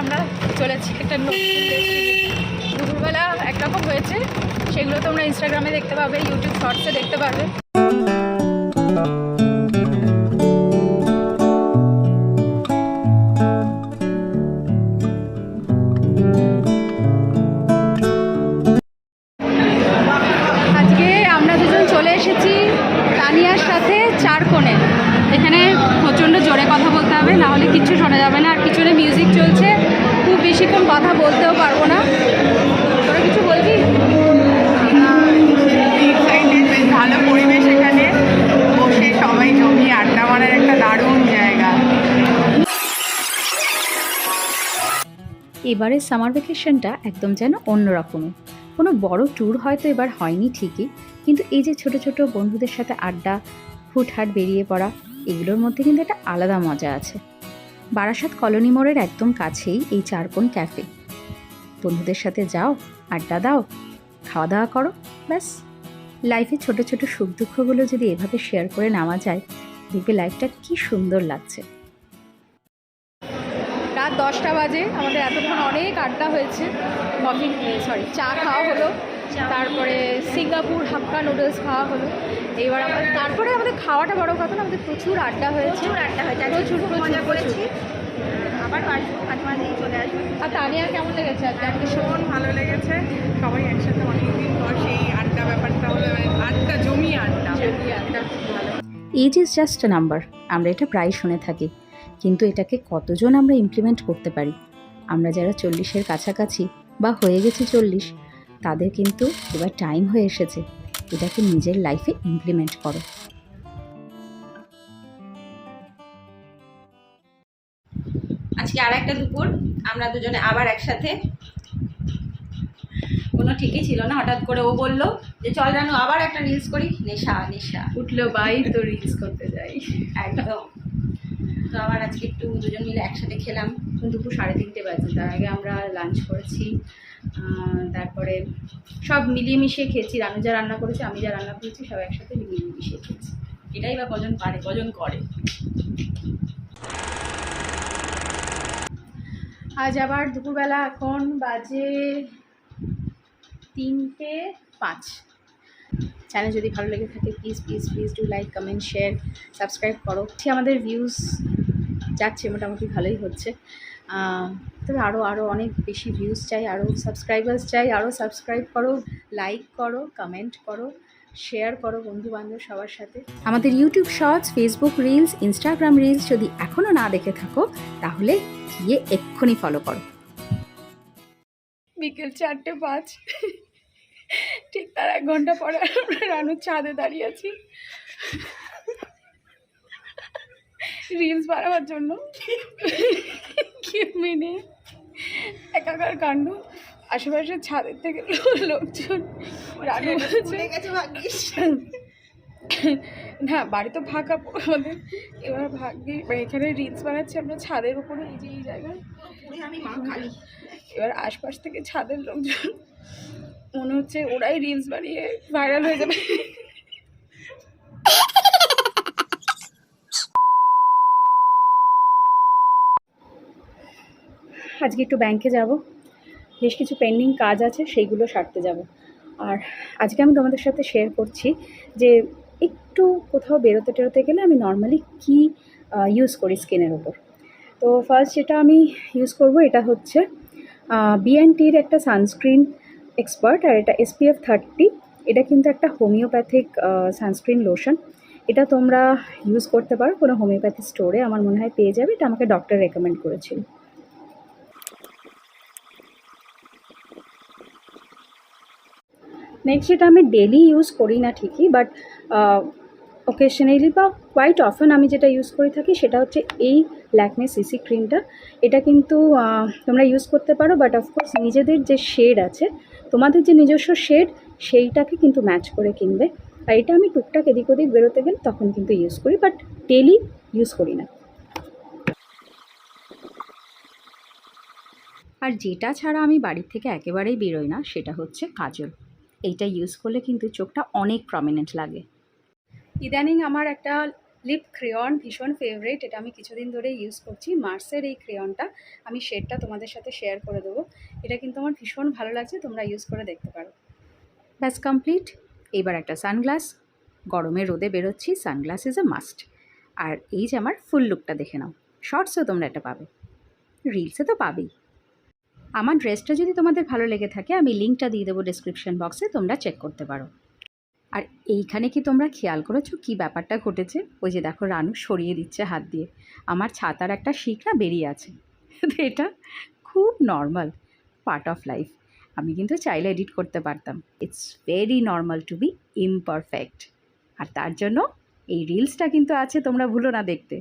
আমরা চলেছি একটা নতুন দুপুরবেলা একরকম হয়েছে, সেগুলো তোমরা ইনস্টাগ্রামে দেখতে পাবে, ইউটিউব শর্টসে দেখতে পারবে। আজকে আমরা দুজন চলে এসেছি তানিয়ার সাথে চারকোণে। এখানে প্রচণ্ড জোরে কথা বলতে হবে, না হলে কিচ্ছু শোনা যাবে না। আর পিছনে মিউজিক চলছে, খুব বেশিক্ষণ কথা বলতেও পারবো না। তোরা কিছু বলবি? ভালো পরিবেশ, এখানে বসে সবাই জমিয়ে আড্ডা মারার একটা দারুণ জায়গা। এবারে সামার ভ্যাকেশনটা একদম যেন অন্যরকমের। কোনো বড় ট্যুর হয়তো এবার হয়নি ঠিকই, কিন্তু এই যে ছোট ছোট বন্ধুদের সাথে আড্ডা, হুটহাট বেরিয়ে পড়া, এগুলোর মধ্যে কিন্তু একটা আলাদা মজা আছে। বারাসাত কলোনি মোড়ের একদম কাছেই এই চারকোণ ক্যাফে। বন্ধুদের সাথে যাও, আড্ডা দাও, খাওয়া দাওয়া করো, ব্যাস। লাইফে ছোট ছোট সুখ দুঃখগুলো যদি এভাবে শেয়ার করে নেওয়া যায়, দেখবে লাইফটা কি সুন্দর লাগছে। রাত 10টা বাজে, আমাদের এতক্ষণ অনেক আড্ডা হয়েছে, চা খাওয়া হলো, তারপরে সিঙ্গাপুর হাক্কা নুডলস খাওয়া হলো। এবার তারপরে আমাদের খাওয়াটা বড় কথা না, আমাদের প্রচুর আড্ডা হয়েছে, প্রচুর মজা করেছি। আবার মাঝে মাঝেই চলে আসবো। আর তানিয়ার কেমন লেগেছে? ভীষণ ভালো লেগেছে, সবাই একসাথে অনেকদিন পর সেই আড্ডা ব্যাপারটা হলো, আড্ডা জমি আড্ডা ভালো। Age is just a number, আমরা এটা প্রায় শুনে থাকি, কিন্তু এটাকে কতজন আমরা ইমপ্লিমেন্ট করতে পারি? আমরা যারা 40-এর কাছাকাছি বা হয়ে গেছি 40, তাদের কিন্তু এবার টাইম হয়ে এসেছে এটাকে নিজের লাইফে ইমপ্লিমেন্ট করো। আজকে আর একটা দুপুর আমরা দুজনে আবার একসাথে। কোনো ঠিকই ছিল না, হঠাৎ করে ও বললো যে চল জানো আবার একটা রিলস করি। নেশা নেশা উঠলো বাই, তো রিলস করতে যাই। একদম। তো আবার আজকে একটু দুজন মিলে একসাথে খেলাম। দুপুর 3:30 বাজে, তার আগে আমরা লাঞ্চ করেছি, তারপরে সব মিলিয়ে মিশিয়ে খেয়েছি। রানু যা রান্না করেছে, আমি যা রান্না করেছি, সব একসাথে মিলিয়ে মিশিয়ে খেয়েছি। এটাই বা কজন পারে, কজন করে। আজ আবার দুপুরবেলা এখন বাজে 3:05। চ্যানেল যদি ভালো লেগে থাকে please please please do like, comment, share, subscribe করো। আমাদের ভিউজ যাচ্ছে, মোটামুটি ভালোই হচ্ছে, তবে আরও অনেক বেশি ভিউজ চাই, আরও সাবস্ক্রাইবার্স চাই। আরও সাবস্ক্রাইব করো, লাইক করো, কমেন্ট করো, শেয়ার করো বন্ধুবান্ধব সবার সাথে। আমাদের YouTube shorts, Facebook reels, Instagram reels যদি এখনও না দেখে থাকো, তাহলে গিয়ে এক্ষুনি ফলো করো। বিকেল 4:05, ঠিক তার 1 ঘন্টা পরে আমরা রানুর ছাদে দাঁড়িয়ে আছি রিলস বানাবার জন্য। কি মিনে একাকার কাণ্ড, আশেপাশের ছাদের থেকে লোকজন। রানু না, বাড়ি তো ফাঁকা আমাদের, এবার ভাগ্যে এখানে রিলস বানাচ্ছি আমরা ছাদের উপরে, এই যে এই জায়গায়। এবার আশপাশ থেকে ছাদের লোকজন, মনে হচ্ছে ওরাই রিলস বানিয়ে ভাইরাল হয়ে যাবে। আজকে একটু ব্যাংকে যাব, বেশ কিছু পেন্ডিং কাজ আছে, সেইগুলো সারতে যাব। আর আজকে আমি তোমাদের সাথে শেয়ার করছি যে একটু কোথাও বেরোতে টেরোতে গেলে আমি নর্মালি কী ইউজ করি স্কিনের ওপর। তো ফার্স্ট যেটা আমি ইউজ করব, এটা হচ্ছে B&Tর একটা সানস্ক্রিন এক্সপার্ট, আর এটা SPF 30। এটা কিন্তু একটা হোমিওপ্যাথিক সানস্ক্রিন লোশন। এটা তোমরা ইউজ করতে পারো কোনো হোমিওপ্যাথি স্টোরে, আমার মনে হয় পেয়ে যাবে। এটা আমাকে ডক্টর রেকমেন্ড করেছিল। নেক্সট, যেটা আমি ডেলি ইউজ করি না ঠিকই, বাট ওকেশনালি বা কোয়াইট অফেন আমি যেটা ইউজ করে থাকি, সেটা হচ্ছে এই ল্যাকমে CC ক্রিমটা। এটা কিন্তু তোমরা ইউজ করতে পারো, বাট অফকোর্স নিজেদের যে শেড আছে, তোমাদের যে নিজস্ব শেড, সেইটাকে কিন্তু ম্যাচ করে কিনবে। আর এটা আমি টুকটাক এদিক ওদিক বেরোতে গেলে তখন কিন্তু ইউজ করি, বাট ডেলি ইউজ করি না। আর যেটা ছাড়া আমি বাড়ির থেকে একেবারেই বেরোই না, সেটা হচ্ছে কাজল। এইটা ইউজ করলে কিন্তু চোখটা অনেক প্রমিনেন্ট লাগে। ইদানিং আমার একটা লিপ ক্রেয়ন ভীষণ ফেভারিট, এটা আমি কিছুদিন ধরে ইউজ করছি। মার্সের এই ক্রেয়নটা, আমি শেডটা তোমাদের সাথে শেয়ার করে দেবো। এটা কিন্তু আমার ভীষণ ভালো লাগছে, তোমরা ইউজ করে দেখতে পারো। ব্যাস কমপ্লিট। এবার একটা সানগ্লাস, গরমে রোদে বেরোচ্ছি, সানগ্লাস ইজ এ মাস্ট। আর এই যে আমার ফুল লুকটা দেখে নাও, শর্টসেও তোমরা এটা পাবে, রিলসে তো পাবেই। আমার ড্রেসটা যদি তোমাদের ভালো লেগে থাকে আমি লিঙ্কটা দিয়ে দেবো ডেসক্রিপশন বক্সে, তোমরা চেক করতে পারো। আর এইখানে কি তোমরা খেয়াল করেছো কী ব্যাপারটা ঘটেছে? ওই যে দেখো রানু সরিয়ে দিচ্ছে হাত দিয়ে, আমার ছাতার একটা শিক না বেরিয়ে আছে। তো এটা খুব নর্মাল, পার্ট অফ লাইফ। আমি কিন্তু চাইলে এডিট করতে পারতাম। It's very normal to be imperfect. আর তার জন্য এই রিলসটা কিন্তু আছে, তোমরা ভুলো না দেখতে।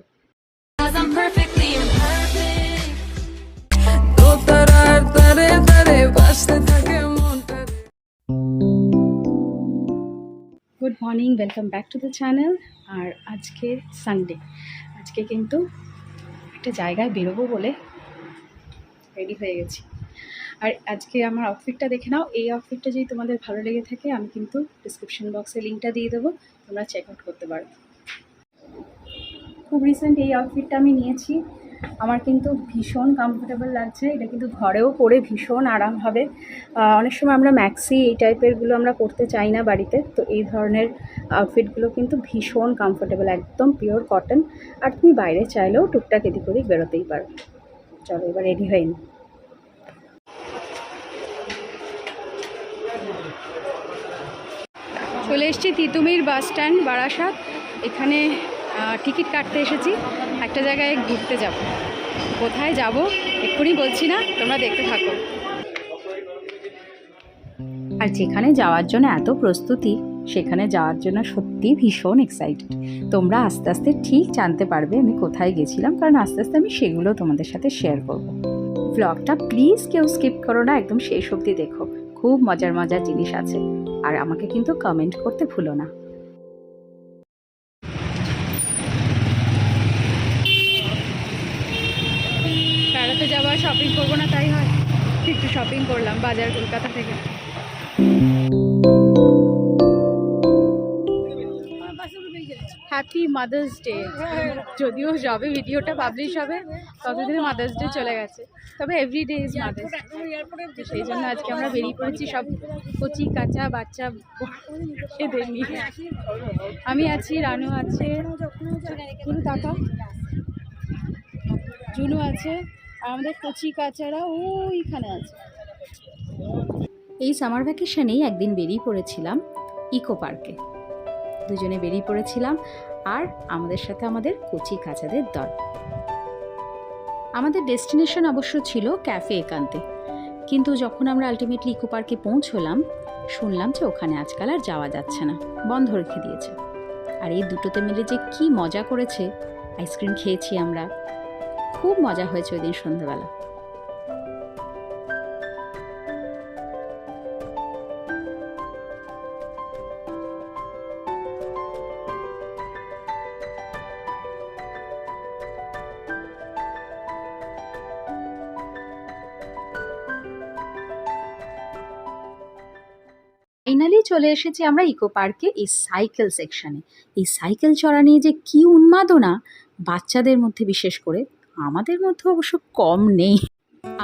I'm perfectly imperfect. তো তারার তারে তারে বাসতে থাকে মনটা। Good morning, welcome back to the channel. আর আজকে সানডে, আজকে কিন্তু একটা জায়গায় বেরোবো বলে রেডি হয়ে গেছি। আর আজকে আমার আউটফিটটা দেখে নাও। এই আউটফিটটা যদি তোমাদের ভালো লেগে থাকে আমি কিন্তু ডিসক্রিপশন বক্সে লিঙ্কটা দিয়ে দেবো, তোমরা চেক আউট করতে পারো। খুব রিসেন্ট এই আউটফিটটা আমি নিয়েছি, আমার কিন্তু ভীষণ কমফোর্টেবল লাগছে। এটা কিন্তু ঘরেও পরে ভীষণ আরাম হবে। অনেক সময় আমরা ম্যাক্সি এই টাইপেরগুলো আমরা পরতে চাই না বাড়িতে, তো এই ধরনের আউটফিটগুলো কিন্তু ভীষণ কমফোর্টেবল, একদম পিওর কটন। আর তুমি বাইরে চাইলেও টুকটাক এদিক ওদিক বেরোতেই পারো। চলো এবার রেডি হয়ে নিই। চলে এসেছি তিতুমির বাস স্ট্যান্ড, বারাসাত। এখানে টিকিট কাটতে এসেছি, একটা জায়গায় ঘুরতে যাব। কোথায় যাব এক্ষুনি বলছি না, তোমরা দেখতে থাকো। আর যেখানে যাওয়ার জন্য এত প্রস্তুতি, সেখানে যাওয়ার জন্য সত্যি ভীষণ এক্সাইটেড। তোমরা আস্তে আস্তে ঠিক জানতে পারবে আমি কোথায় গেছিলাম, কারণ আস্তে আস্তে আমি সেগুলো তোমাদের সাথে শেয়ার করব। ব্লগটা প্লিজ কেউ স্কিপ করো না, একদম শেষ অবধি দেখো, খুব মজার মজার জিনিস আছে। আর আমাকে কিন্তু কমেন্ট করতে ভুলো না। বেড়াতে যাওয়া, শপিং করবো না তাই হয়, একটু শপিং করলাম বাজার কলকাতা থেকে। Happy mother's day. যদিও যবে ভিডিওটা পাবলিশ হবে ততদিনে মাদার্স ডে চলে গেছে, তবে every day is mother's day. সেই জন্য আজকে আমরা বেরিয়ে পড়েছি সব কচি কাঁচা বাচ্চা এদের নিয়ে। আমি আছি, রানু আছে, জুনু টাকা, জুনু আছে, আর আমাদের কচি কাচারা ওইখানে আছে। এই সামার ভ্যাকেশনেই একদিন বেরিয়ে পড়েছিলাম ইকো পার্কে, দুজনে বেরিয়ে পড়েছিলাম, আর আমাদের সাথে আমাদের কচি কাচাদের দল। আমাদের ডেস্টিনেশন অবশ্য ছিল ক্যাফে একান্তে, কিন্তু যখন আমরা আলটিমেটলি ইকো পার্কে পৌঁছলাম শুনলাম যে ওখানে আজকাল আর যাওয়া যাচ্ছে না, বন্ধ রেখে দিয়েছে। আর এই দুটোতে মিলে যে কি মজা করেছে, আইসক্রিম খেয়েছি আমরা, খুব মজা হয়েছে ওই দিন সন্ধ্যাবেলা। ফাইনালি চলে এসেছি আমরা ইকো পার্কে, এই সাইকেল সেকশানে। এই সাইকেল চড়া নিয়ে যে কী উন্মাদনা বাচ্চাদের মধ্যে, বিশেষ করে আমাদের মধ্যে অবশ্য কম নেই।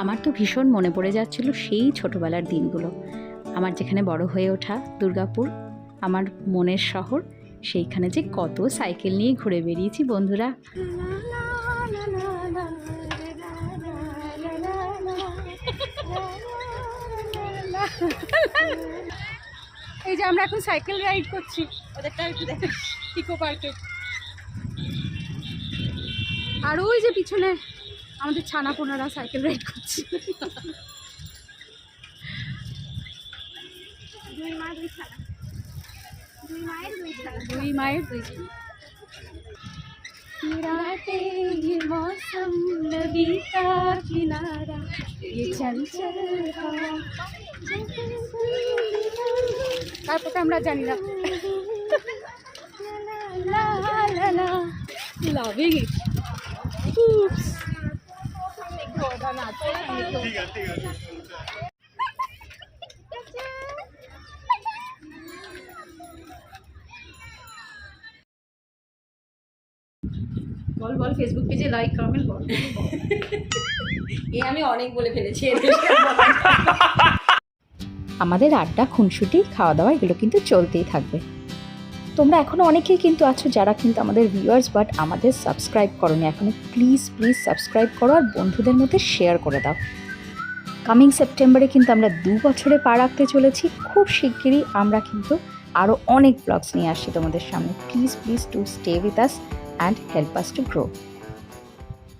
আমার তো ভীষণ মনে পড়ে যাচ্ছিল সেই ছোটোবেলার দিনগুলো, আমার যেখানে বড় হয়ে ওঠা দুর্গাপুর, আমার মনের শহর। সেইখানে যে কত সাইকেল নিয়ে ঘুরে বেরিয়েছি বন্ধুরা। এই যে আমরা এখন সাইকেল রাইড করছি, ওদেরটা একটু দেখো ইকো পার্কে। আর ওই যে পিছনে আমাদের ছানাপোনারা সাইকেল রাইড করছে। দুই মায়ের দুই ছানা। ये मौसम नदी का किनारा, ये चंचल हवा, তারপরে আমরা জানি না। লাভিং ইট। ঠিক আছে। ফেসবুক পেজে লাইক কমেন্ট করো। এ আমি অনেক বলে ফেলেছি। আমাদের আড্ডা, খুনসুটি, খাওয়া দাওয়া এগুলো কিন্তু চলতেই থাকবে। তোমরা এখনও অনেকেই কিন্তু আছো যারা কিন্তু আমাদের ভিউয়ার্স বাট আমাদের সাবস্ক্রাইব করোনি এখনও। প্লিজ সাবস্ক্রাইব করো আর বন্ধুদের মধ্যে শেয়ার করে দাও। কামিং সেপ্টেম্বরে কিন্তু আমরা 2 বছরে পা রাখতে চলেছি। খুব শিগগিরই আমরা কিন্তু আরও অনেক ব্লগস নিয়ে আসছি তোমাদের সামনে। Please to stay with us and help us to grow.